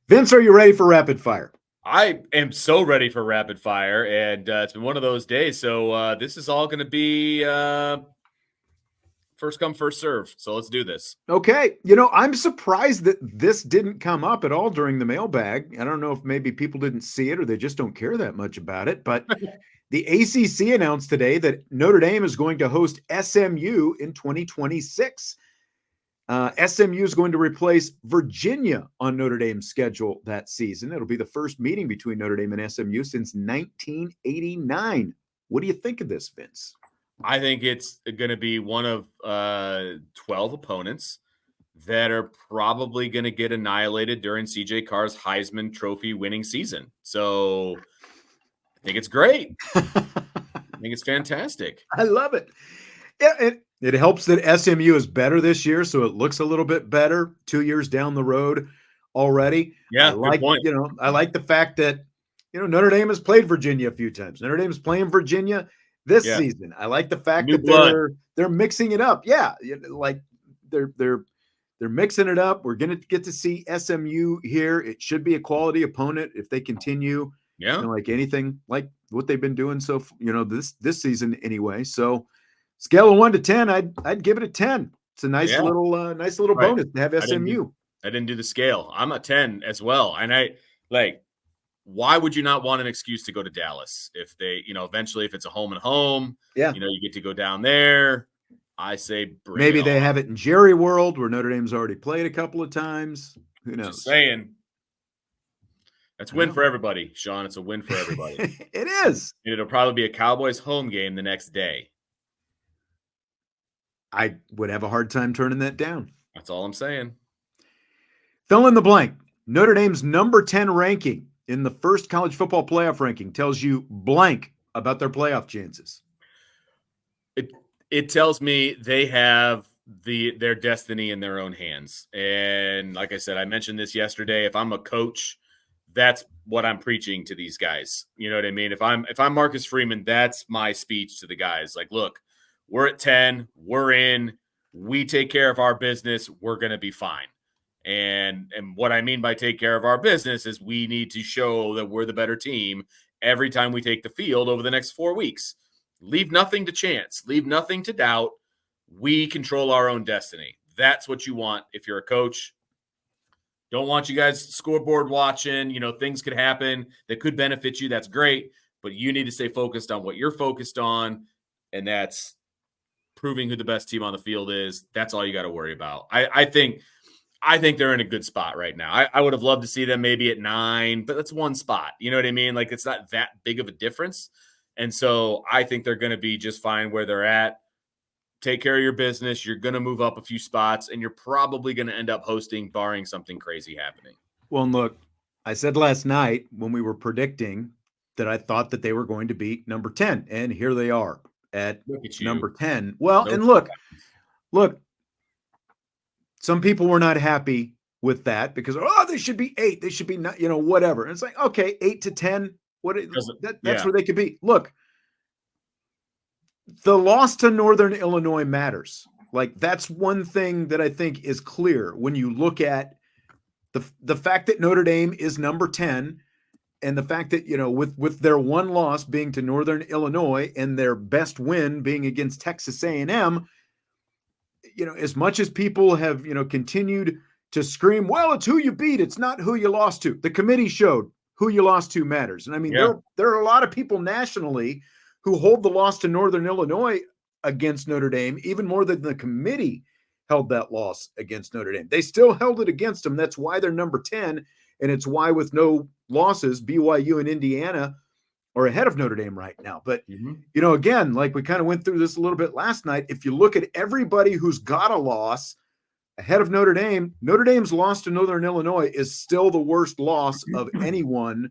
Vince, are you ready for rapid fire? I am so ready for rapid fire, and it's been one of those days. So this is all going to be first come, first serve. So let's do this. Okay. I'm surprised that this didn't come up at all during the mailbag. I don't know if maybe people didn't see it or they just don't care that much about it. But the ACC announced today that Notre Dame is going to host SMU in 2026. SMU is going to replace Virginia on Notre Dame's schedule that season. It'll be the first meeting between Notre Dame and SMU since 1989. What do you think of this, Vince? I think it's going to be one of 12 opponents that are probably going to get annihilated during CJ Carr's Heisman Trophy winning season. So I think it's great. I think it's fantastic. I love it. Yeah, it helps that SMU is better this year, so it looks a little bit better 2 years down the road already. Yeah, good point. I like the fact that Notre Dame has played Virginia a few times. Notre Dame's playing Virginia this season. I like the fact New that blood. they're mixing it up. Yeah, like they're mixing it up. We're going to get to see SMU here. It should be a quality opponent if they continue. Yeah, like anything like what they've been doing so this season anyway. So scale of 1 to 10, I'd give it a 10. It's a nice little right. bonus to have SMU. I didn't do the scale. I'm a 10 as well. And why would you not want an excuse to go to Dallas if they, eventually if it's a home and home, you get to go down there. I say maybe they have it in Jerry World where Notre Dame's already played a couple of times. Who knows? Just saying. That's a win for everybody, Sean. It's a win for everybody. It is. It'll probably be a Cowboys home game the next day. I would have a hard time turning that down. That's all I'm saying. Fill in the blank. Notre Dame's number 10 ranking in the first college football playoff ranking tells you blank about their playoff chances. It tells me they have their destiny in their own hands. And like I said, I mentioned this yesterday. If I'm a coach, that's what I'm preaching to these guys. You know what I mean? If I'm Marcus Freeman, that's my speech to the guys. Like, look, we're at 10, we're in, we take care of our business, we're going to be fine. And what I mean by take care of our business is we need to show that we're the better team every time we take the field over the next 4 weeks. Leave nothing to chance. Leave nothing to doubt. We control our own destiny. That's what you want if you're a coach. Don't want you guys scoreboard watching. Things could happen that could benefit you. That's great. But you need to stay focused on what you're focused on, and that's proving who the best team on the field is. That's all you got to worry about. I think they're in a good spot right now. I would have loved to see them maybe at 9, but that's one spot. You know what I mean? Like, it's not that big of a difference. And so I think they're going to be just fine where they're at. Take care of your business. You're going to move up a few spots, and you're probably going to end up hosting, barring something crazy happening. Well, and look, I said last night when we were predicting that I thought that they were going to be number 10, and here they are at number 10. Well, and look, some people were not happy with that because, they should be 8. They should be not, whatever. And it's like, okay, 8 to 10. That's where they could be. Look, the loss to Northern Illinois matters. Like, that's one thing that I think is clear when you look at the fact that Notre Dame is number 10 and the fact that, with their one loss being to Northern Illinois and their best win being against Texas A&M, as much as people have, continued to scream, well, it's who you beat. It's not who you lost to. The committee showed who you lost to matters. And I mean, there are a lot of people nationally who hold the loss to Northern Illinois against Notre Dame even more than the committee held that loss against Notre Dame. They still held it against them. That's why they're number 10. And it's why with no losses, BYU and Indiana are ahead of Notre Dame right now. But, again, like we kind of went through this a little bit last night, if you look at everybody who's got a loss ahead of Notre Dame's loss to Northern Illinois is still the worst loss of anyone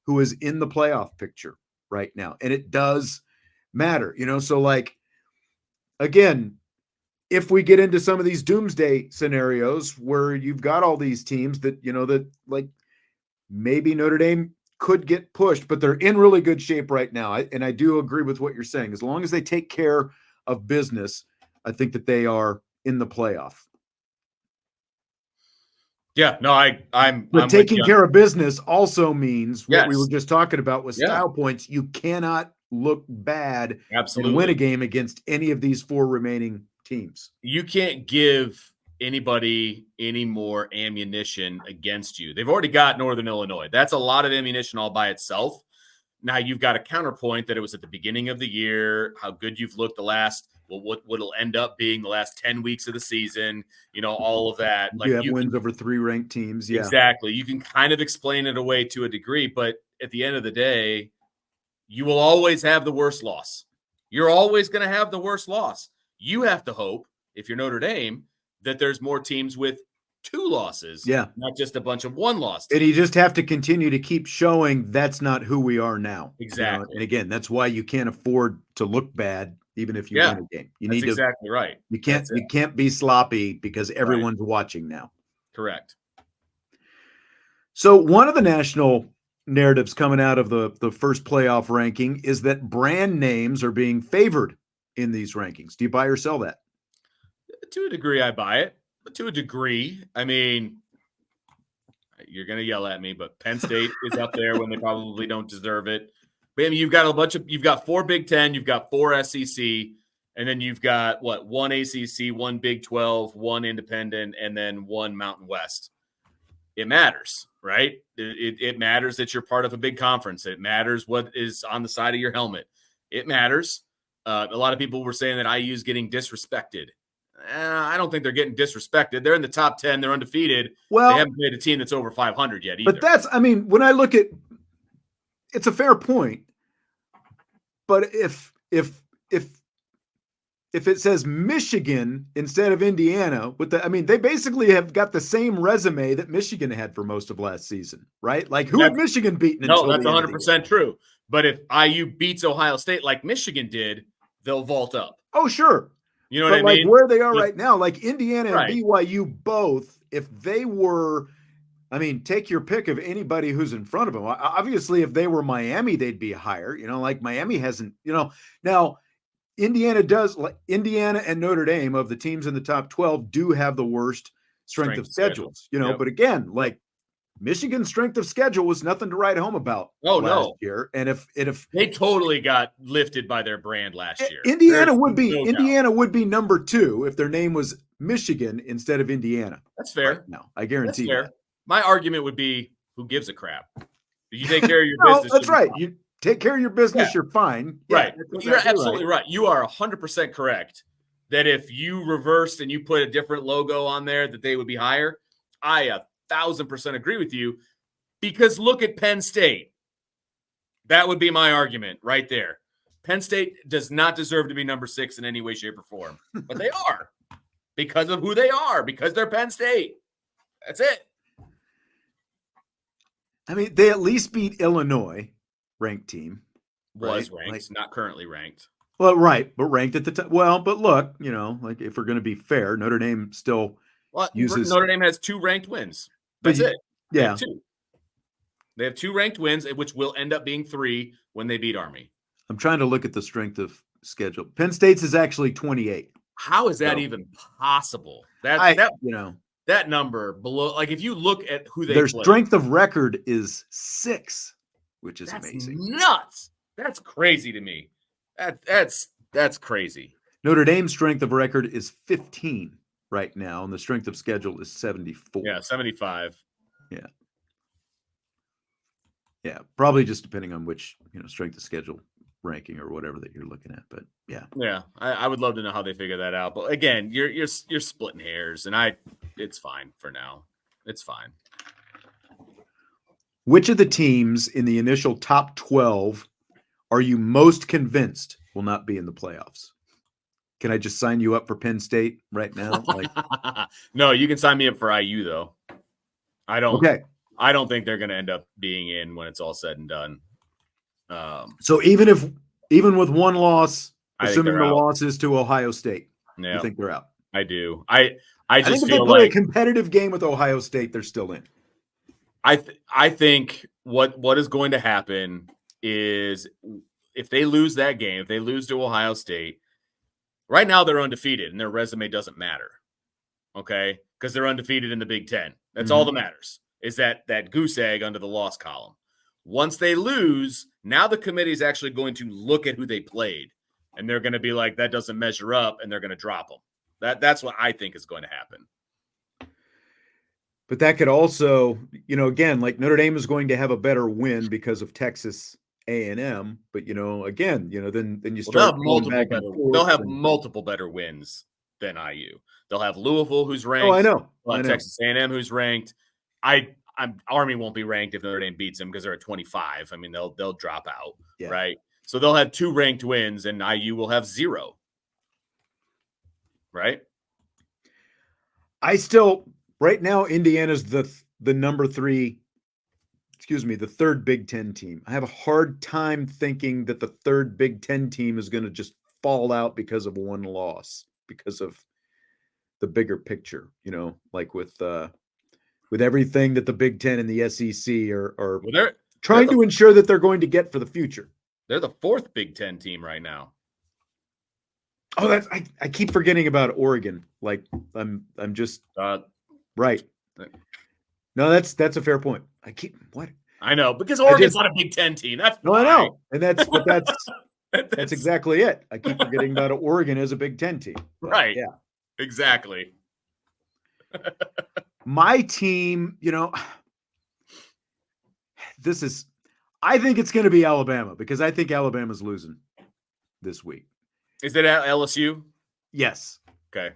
who is in the playoff picture right now. And it does matter, so like, again, if we get into some of these doomsday scenarios where you've got all these teams that, that like maybe Notre Dame could get pushed, but they're in really good shape right now. And I do agree with what you're saying. As long as they take care of business, I think that they are in the playoff. Yeah, no, I'm But with taking you. care of business also means what we Yes. were just talking about with Yeah. style points. You cannot look bad and win a Absolutely. game against any of these 4 remaining teams. You can't give anybody any more ammunition against you. They've already got Northern Illinois. That's a lot of ammunition all by itself. Now you've got a counterpoint that it was at the beginning of the year, how good you've looked the last, well, what'll end up being the last 10 weeks of the season, all of that. You Like have you wins can, over 3 ranked teams. Yeah. exactly. You can kind of explain it away to a degree, but at the end of the day, you will always have the worst loss. You're always going to have the worst loss. You have to hope, if you're Notre Dame, that there's more teams with 2 losses, Yeah. not just a bunch of 1-loss And teams. you just have to continue to keep showing that's not who we are now. Exactly. And again, that's why you can't afford to look bad even if you Yeah, win a game. You that's need to exactly right. you That's can't be sloppy because Right. everyone's watching now. Correct. So one of the national narratives coming out of the first playoff ranking is that brand names are being favored in these rankings. Do you buy or sell that? To a degree, I buy it. But to a degree, I mean, you're going to yell at me, but Penn State is up there when they probably don't deserve it. But I mean, you've got 4 Big Ten, you've got 4 SEC, and then you've got 1 ACC, 1 Big 12, 1 Independent, and then 1 Mountain West. It matters, right? It matters that you're part of a big conference. It matters what is on the side of your helmet. It matters. A lot of people were saying that IU is getting disrespected. I don't think they're getting disrespected. They're in the top 10. They're undefeated. Well, they haven't played a team that's over 500 yet either. But when I look at, it's a fair point. But if it says Michigan instead of Indiana, they basically have got the same resume that Michigan had for most of last season, right? Like who had Michigan beaten? No, that's 100% true. But if IU beats Ohio State like Michigan did, they'll vault up. Oh, sure. You know what I mean? Where they are right now, like Indiana Right. and BYU both, if they were, take your pick of anybody who's in front of them. Obviously, if they were Miami, they'd be higher. Like Miami hasn't, now Indiana and Notre Dame of the teams in the top 12 do have the worst strength of schedules, Yep. But again, like Michigan's strength of schedule was nothing to write home about last year. And if they totally got lifted by their brand last year, Indiana would be number 2 if their name was Michigan instead of Indiana. That's fair. Right now, I guarantee that. My argument would be, who gives a crap? You take care of your business. That's right. You take care of your business, you're fine. Right. You're absolutely right. You are 100% correct that if you reversed and you put a different logo on there, that they would be higher. I 1,000% agree with you, because look at Penn State. That would be my argument right there. Penn State does not deserve to be number 6 in any way, shape, or form, but they are because of who they are, because they're Penn State. That's it. They at least beat Illinois, ranked team. Was ranked, not currently ranked. Well, right, but ranked at the time. Well, but look, like if we're going to be fair, Notre Dame still uses. Notre Dame has 2 ranked wins. That's it. Yeah. They have 2 ranked wins, which will end up being 3 when they beat Army. I'm trying to look at the strength of schedule. Penn State's is actually 28. How is that even possible? That number below, like if you look at who they their play, strength of record is 6, which is amazing. Nuts. That's crazy to me. That's crazy. Notre Dame's strength of record is 15 right now, and the strength of schedule is 74. Yeah, 75. Yeah. Yeah, probably just depending on which, strength of schedule ranking or whatever that you're looking at. But yeah. Yeah, I would love to know how they figure that out. But again, you're splitting hairs, and it's fine for now. It's fine. Which of the teams in the initial top 12 are you most convinced will not be in the playoffs? Can I just sign you up for Penn State right now? No, you can sign me up for IU though. I don't. Okay. I don't think they're going to end up being in when it's all said and done. So even with one loss, assuming the out. loss is to Ohio State, you think they're out? I do. I just think if feel they play like a competitive game with Ohio State, they're still in. I think what is going to happen is if they lose that game, if they lose to Ohio State, right now they're undefeated and their resume doesn't matter. Okay. because they're undefeated in the Big Ten. That's all that matters, is that goose egg under the loss column. Once they lose, now the committee is actually going to look at who they played, and they're going to be like, that doesn't measure up, and they're going to drop them. That's what I think is going to happen. But that could also, again, like Notre Dame is going to have a better win because of Texas A&M. But again, then you start they'll have multiple better wins than IU. They'll have Louisville, who's ranked. Oh, I know. They'll have Texas A&M, who's ranked. Army won't be ranked if Notre Dame beats them because they're at 25. I mean, they'll drop out, right? So they'll have 2 ranked wins, and IU will have 0. Right? Right now, Indiana's the number 3, the third Big Ten team. I have a hard time thinking that the third Big Ten team is going to just fall out because of one loss, because of the bigger picture, like with everything that the Big Ten and the SEC are trying to ensure that they're going to get for the future. They're the 4th Big Ten team right now. Oh, I keep forgetting about Oregon. Like I'm just right. No, that's a fair point. I know, because Oregon's not a Big Ten team. That's I know, and that's exactly it. I keep forgetting about Oregon as a Big Ten team. But, right? Yeah, exactly. My team, I think it's going to be Alabama because I think Alabama's losing this week. Is it at LSU? Yes. Okay.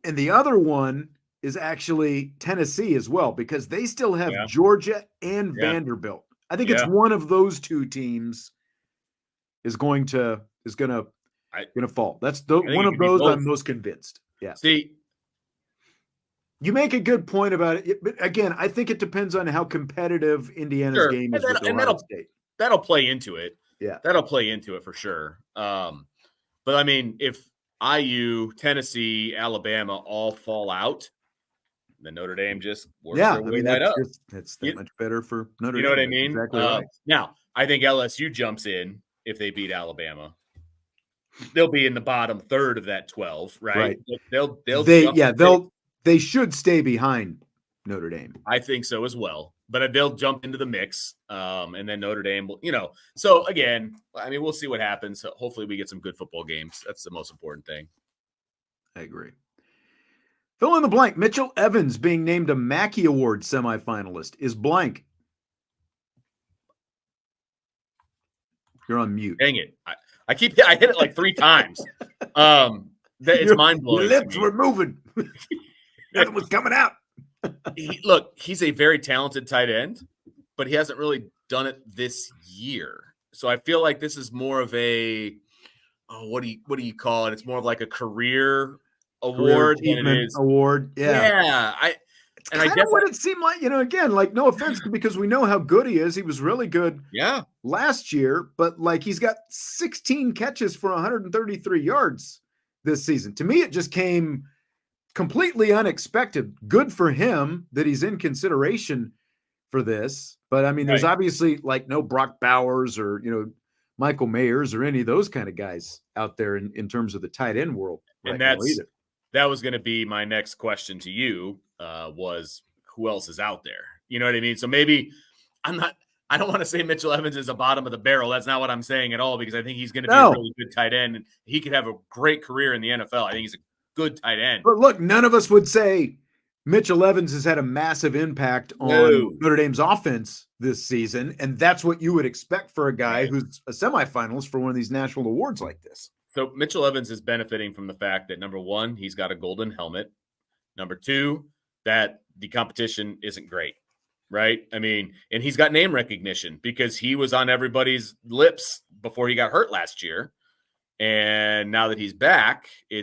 And the other one is actually Tennessee as well, because they still have Georgia and Vanderbilt. I think it's one of those 2 teams is going to fall. That's one of those I'm most convinced. Yeah. See, you make a good point about it, but again, I think it depends on how competitive Indiana's game is with Ohio State. That'll play into it. Yeah, that'll play into it for sure. But I mean, if IU, Tennessee, Alabama all fall out, then Notre Dame just works their way right up. That's much better for Notre Dame. You know what I mean? Exactly right. Now, I think LSU jumps in if they beat Alabama. They'll be in the bottom third of that 12, right? They should stay behind Notre Dame. I think so as well. But they'll jump into the mix, and then Notre Dame will, So, again, I mean, we'll see what happens. So hopefully we get some good football games. That's the most important thing. I agree. Fill in the blank. Mitchell Evans being named a Mackey Award semifinalist is blank. You're on mute. Dang it. I hit it like 3 times. It's mind-blowing. Your lips were moving. Nothing was coming out. He's a very talented tight end, but he hasn't really done it this year. So I feel like this is more of a what do you call it? It's more of like a career award than it is award. Yeah. I guess what it seemed like, again, like no offense, because we know how good he is. He was really good last year, but like he's got 16 catches for 133 yards this season. To me, it just came completely unexpected. Good for him that he's in consideration for this. But I mean, there's obviously like no Brock Bowers or, Michael Mayers or any of those kind of guys out there in terms of the tight end world. And that was going to be my next question to you, was who else is out there? You know what I mean? So maybe I don't want to say Mitchell Evans is the bottom of the barrel. That's not what I'm saying at all, because I think he's going to be a really good tight end, and he could have a great career in the NFL. I think he's a good tight end. But look, none of us would say Mitchell Evans has had a massive impact on Notre Dame's offense this season, and that's what you would expect for a guy who's a semifinalist for one of these national awards like this. So Mitchell Evans is benefiting from the fact that, number 1, he's got a golden helmet. Number 2, that the competition isn't great, right? I mean, and he's got name recognition because he was on everybody's lips before he got hurt last year. And now that he's back, he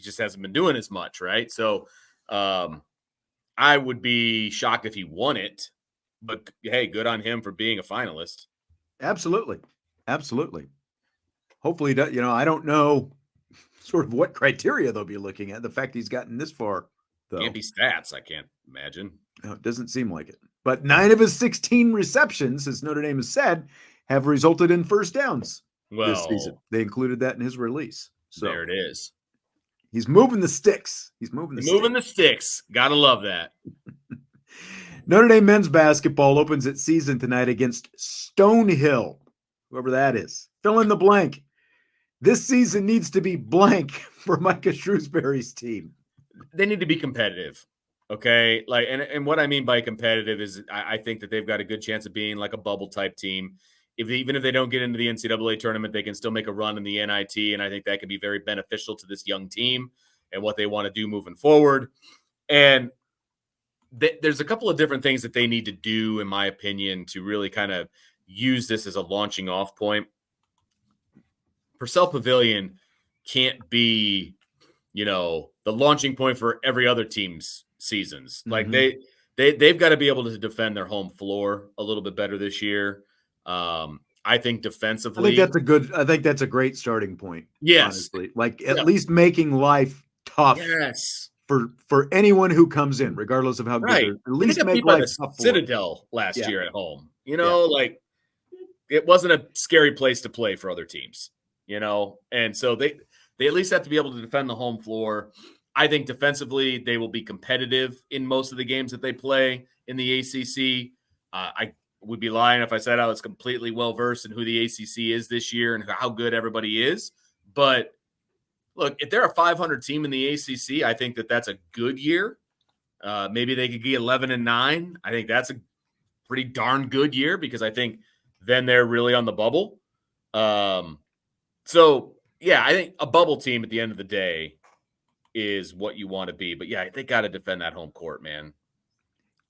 just hasn't been doing as much, right? So I would be shocked if he won it, but hey, good on him for being a finalist. Absolutely. Hopefully, I don't know sort of what criteria they'll be looking at. The fact he's gotten this far, though. Can't be stats, I can't imagine. No, it doesn't seem like it. But 9 of his 16 receptions, as Notre Dame has said, have resulted in first downs this season. They included that in his release. So there it is. He's moving the sticks. He's moving the Moving the sticks. Gotta love that. Notre Dame men's basketball opens its season tonight against Stonehill, whoever that is. Fill in the blank. This season needs to be blank for Micah Shrewsberry's team. They need to be competitive. Okay. Like, and what I mean by competitive is I think that they've got a good chance of being like a bubble type team. Even if they don't get into the NCAA tournament, they can still make a run in the NIT. And I think that can be very beneficial to this young team and what they want to do moving forward. And there's a couple of different things that they need to do, in my opinion, to really kind of use this as a launching off point. Purcell Pavilion can't be, the launching point for every other team's seasons. Like they've got to be able to defend their home floor a little bit better this year. I think defensively, I think that's a great starting point. Yes. Honestly, like at least making life tough. Yes. For anyone who comes in, regardless of how good, at least make life tough. Citadel last year at home, like it wasn't a scary place to play for other teams, and so they at least have to be able to defend the home floor. I think defensively they will be competitive in most of the games that they play in the ACC. I would be lying if I said I was completely well versed in who the ACC is this year and how good everybody is, but look, if they're a 500 team in the ACC, I think that that's a good year. Maybe they could get 11-9. I think that's a pretty darn good year because I think then they're really on the bubble. So, yeah, I think a bubble team at the end of the day is what you want to be. But, yeah, they got to defend that home court, man.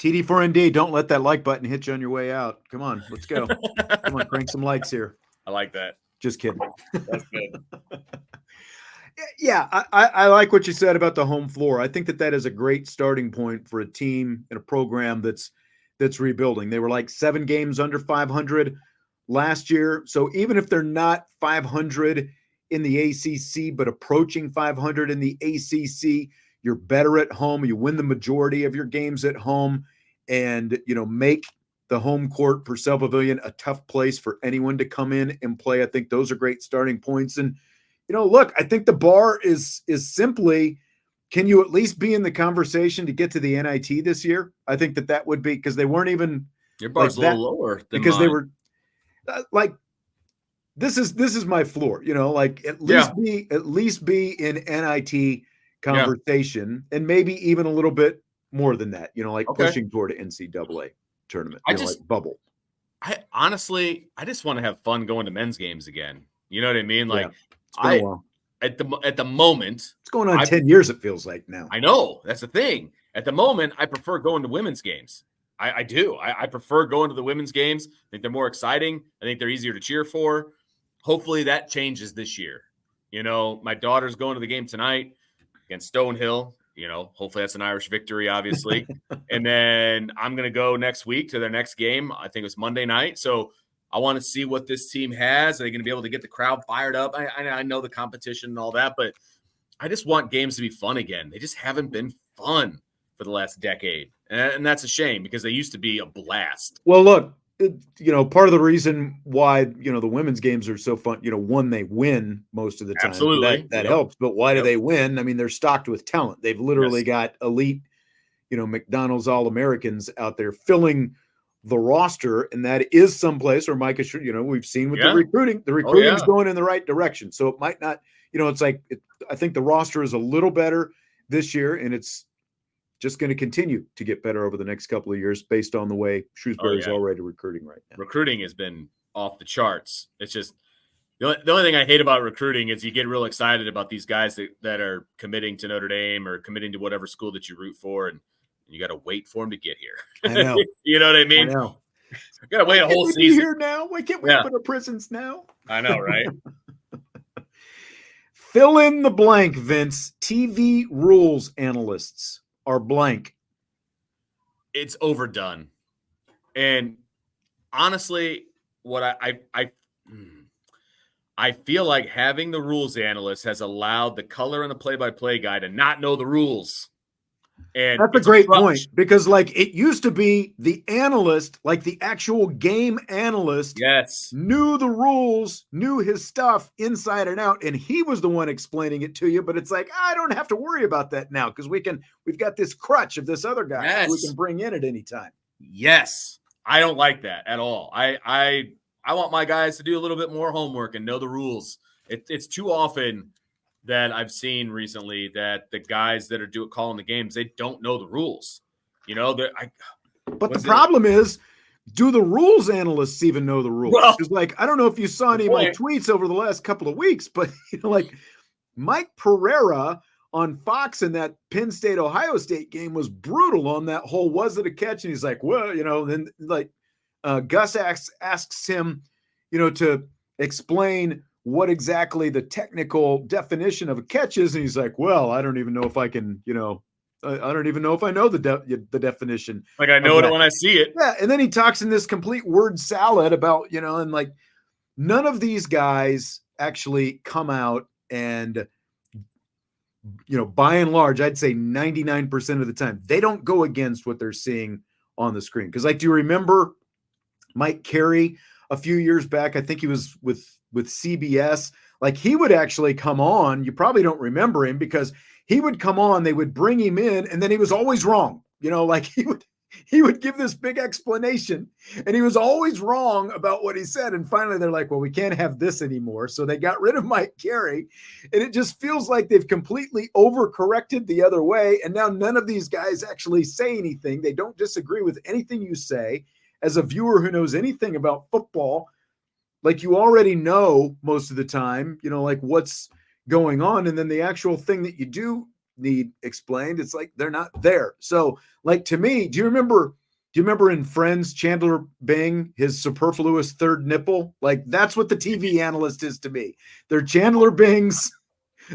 TD4ND, don't let that like button hit you on your way out. Come on, let's go. Come on, crank some likes here. I like that. Just kidding. That's good. Yeah, I like what you said about the home floor. I think that is a great starting point for a team and a program that's rebuilding. They were like 7 games under 500 last year. So even if they're not 500 in the ACC, but approaching 500 in the ACC, you're better at home. You win the majority of your games at home and, make the home court Purcell Pavilion a tough place for anyone to come in and play. I think those are great starting points. And, look, I think the bar is simply, can you at least be in the conversation to get to the NIT this year? I think that would be because they weren't even. Your bar's a little lower than because mine. They were like, this is my floor. At least be in NIT conversation and maybe even a little bit more than that. Pushing toward an NCAA tournament. Bubble. I honestly just want to have fun going to men's games again. You know what I mean? Like. It's been a while. At the moment, it's going on 10 years. It feels like now. I know that's the thing. At the moment, I prefer going to women's games. I do. I prefer going to the women's games. I think they're more exciting. I think they're easier to cheer for. Hopefully that changes this year. My daughter's going to the game tonight against Stonehill. Hopefully that's an Irish victory, obviously. And then I'm going to go next week to their next game. I think it's Monday night. So I want to see what this team has. Are they going to be able to get the crowd fired up? I know the competition and all that, but I just want games to be fun again. They just haven't been fun for the last decade. And that's a shame because they used to be a blast. Well, look, part of the reason why, the women's games are so fun, one, they win most of the time. Absolutely. That helps. But why do they win? I mean, they're stocked with talent. They've literally got elite, McDonald's All-Americans out there filling the roster, and that is someplace where Micah, we've seen with the recruiting is going in the right direction. So it might not, it's like, I think the roster is a little better this year, and it's just going to continue to get better over the next couple of years based on the way Shrewsbury is already recruiting right now. Recruiting has been off the charts. It's just the only thing I hate about recruiting is you get real excited about these guys that are committing to Notre Dame or committing to whatever school that you root for, and you got to wait for them to get here. I know. You know what I mean? I know. Got to wait a whole season. Here now? Why can't we open our prisons now? I know, right? Fill in the blank, Vince. TV rules analysts are blank. It's overdone. And honestly, what I feel like having the rules analyst has allowed the color and the play-by-play guy to not know the rules. And That's a it's great crutch. point, because like it used to be the analyst, like the actual game analyst, Yes. knew the rules, knew his stuff inside and out, and he was the one explaining it to you. But it's like, I don't have to worry about that now because we've got this crutch of this other guy who we Yes. can bring in at any time. Yes. I don't like that at all. I want my guys to do a little bit more homework and know the rules. It's too often that I've seen recently that the guys that are calling the games, they don't know the rules. You know, but the problem is, do the rules analysts even know the rules? Well, because like, I don't know if you saw any of my tweets over the last couple of weeks, but like Mike Pereira on Fox in that Penn State Ohio State game was brutal on that whole was it a catch? And he's like, well, then like Gus asks him, to explain what exactly the technical definition of a catch is, and he's like, well, I don't even know if I can, I don't even know if I know the definition. Like I know it when I see it. Yeah, and then he talks in this complete word salad about, and like none of these guys actually come out and, by and large, I'd say 99% of the time, they don't go against what they're seeing on the screen. Because like, do you remember Mike Carey a few years back? I think he was with CBS. Like he would actually come on. You probably don't remember him because he would come on, they would bring him in, and then he was always wrong. Like he would give this big explanation and he was always wrong about what he said. And finally they're like, well, we can't have this anymore. So they got rid of Mike Carey, and it just feels like they've completely overcorrected the other way. And now none of these guys actually say anything. They don't disagree with anything you say. As a viewer who knows anything about football, like you already know most of the time, like what's going on. And then the actual thing that you do need explained, it's like they're not there. So like to me, do you remember in Friends, Chandler Bing, his superfluous third nipple? Like that's what the TV analyst is to me. They're Chandler Bing's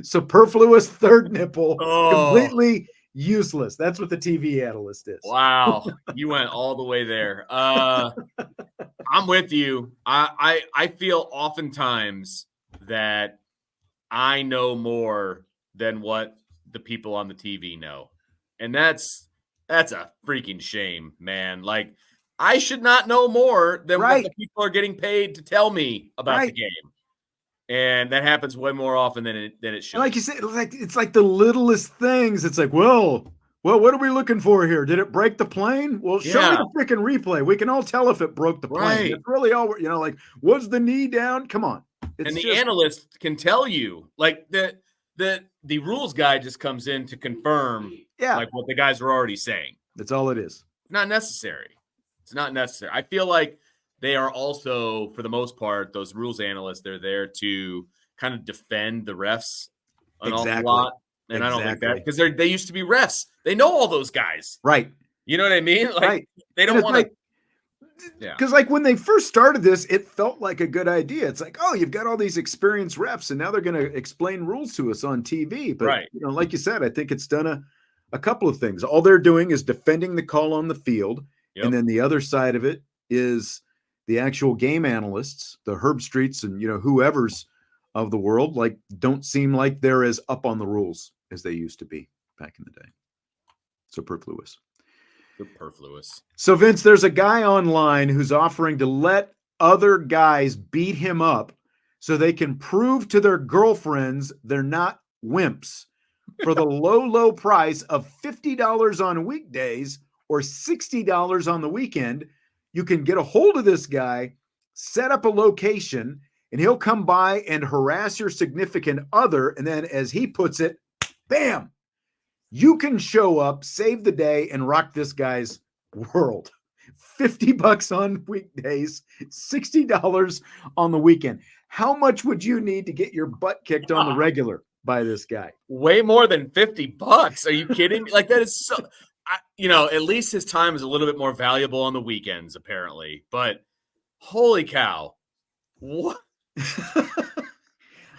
superfluous third nipple, completely useless. That's what the TV analyst is. Wow. You went all the way there. I'm with you. I feel oftentimes that I know more than what the people on the TV know. And that's a freaking shame, man. Like I should not know more than what the people are getting paid to tell me about the game. And that happens way more often than it should. And like you said, it's like the littlest things. It's like, well, what are we looking for here? Did it break the plane? Well, show me the freaking replay. We can all tell if it broke the plane. It's really all, like, was the knee down? Come on. And the analyst can tell you, like the rules guy just comes in to confirm like what the guys are already saying. That's all it is. Not necessary. It's not necessary. I feel like they are also, for the most part, those rules analysts, they're there to kind of defend the refs an awful lot. And I don't think that, because they used to be refs. They know all those guys. Right. You know what I mean? Like they don't want to. Because like when they first started this, it felt like a good idea. It's like, oh, you've got all these experienced refs, and now they're going to explain rules to us on TV. But like you said, I think it's done a couple of things. All they're doing is defending the call on the field, and then the other side of it is the actual game analysts, the Herb Streets and whoever's of the world, like don't seem like they're as up on the rules as they used to be back in the day. Superfluous. So Vince, there's a guy online who's offering to let other guys beat him up so they can prove to their girlfriends they're not wimps for the low price of $50 on weekdays or $60 on the weekend. You can get a hold of this guy, set up a location, and he'll come by and harass your significant other. And then, as he puts it, bam, you can show up, save the day, and rock this guy's world. $50 on weekdays, $60 on the weekend. How much would you need to get your butt kicked on the regular by this guy? Way more than $50. Are you kidding me? Like that is so, at least his time is a little bit more valuable on the weekends, apparently. But holy cow. What?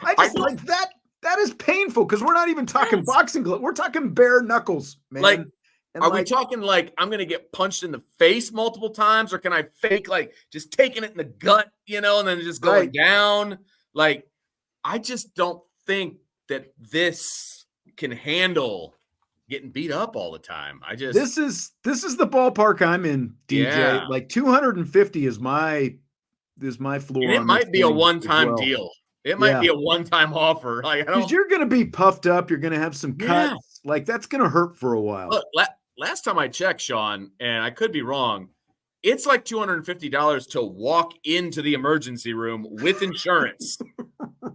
I just like that. That is painful because we're not even talking boxing gloves. We're talking bare knuckles, man. Like, are we talking like I'm going to get punched in the face multiple times, or can I fake like just taking it in the gut, and then just going down? Like, I just don't think that this can handle getting beat up all the time. This is the ballpark I'm in, DJ. Yeah. Like 250 is my floor. And it on might this be a thing as one-time well. deal. It might be a one-time offer. Like, because you're going to be puffed up. You're going to have some cuts. Like that's going to hurt for a while. Look, last time I checked, Sean, and I could be wrong, it's like $250 to walk into the emergency room with insurance.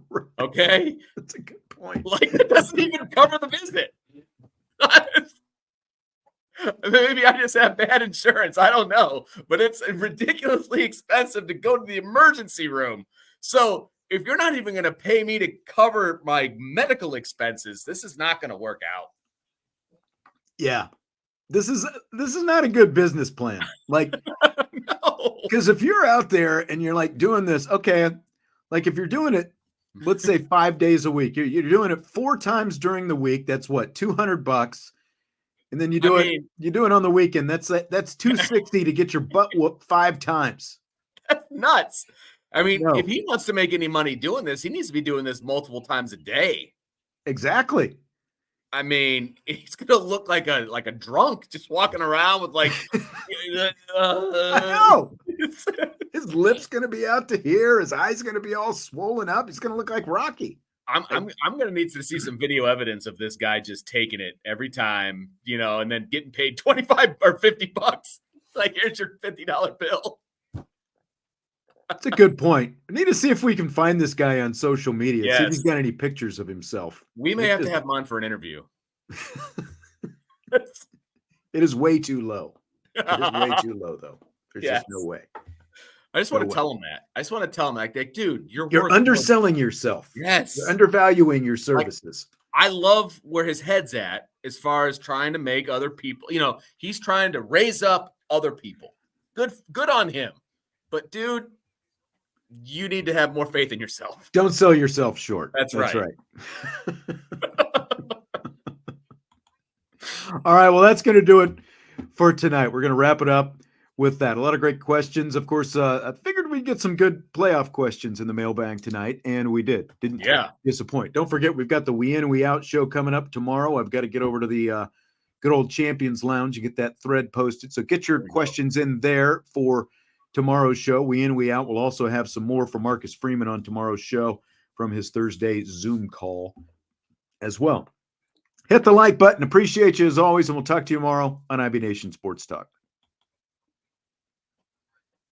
Right. Okay? That's a good point. Like, that doesn't even cover the visit. Maybe I just have bad insurance. I don't know. But it's ridiculously expensive to go to the emergency room. So if you're not even going to pay me to cover my medical expenses, this is not going to work out. Yeah. This is not a good business plan. Like, no. Because if you're out there and you're like doing this, okay, like if you're doing it, let's say 5 days a week, you're doing it 4 times during the week. That's what, $200. And then you do it on the weekend. That's $260 to get your butt whooped 5 times. That's nuts. I mean, if he wants to make any money doing this, he needs to be doing this multiple times a day. Exactly. I mean, he's gonna look like a drunk just walking around with like I know. His lips gonna be out to here, his eyes gonna be all swollen up. He's gonna look like Rocky. I'm gonna need to see some video evidence of this guy just taking it every time, and then getting paid $25 or $50. Like, here's your $50 bill. That's a good point. I need to see if we can find this guy on social media. Yes. See if he's got any pictures of himself. We may have to have him on for an interview. It is way too low. It is way too low, though. There's just no way. I just want to tell him that. I just want to tell him, like, dude, you're underselling yourself. Yes. You're undervaluing your services. I love where his head's at as far as trying to make other people, he's trying to raise up other people. Good on him. But, dude, you need to have more faith in yourself. Don't sell yourself short. That's right. All right. Well, that's going to do it for tonight. We're going to wrap it up with that. A lot of great questions. Of course, I figured we'd get some good playoff questions in the mailbag tonight, and we did. Didn't disappoint. Don't forget, we've got the We In, We Out show coming up tomorrow. I've got to get over to the good old Champions Lounge and get that thread posted. So get your questions in there for tomorrow's show. We In, We Out. We'll also have some more for Marcus Freeman on tomorrow's show from his Thursday Zoom call as well. Hit the like button. Appreciate you as always, and we'll talk to you tomorrow on IB Nation Sports Talk.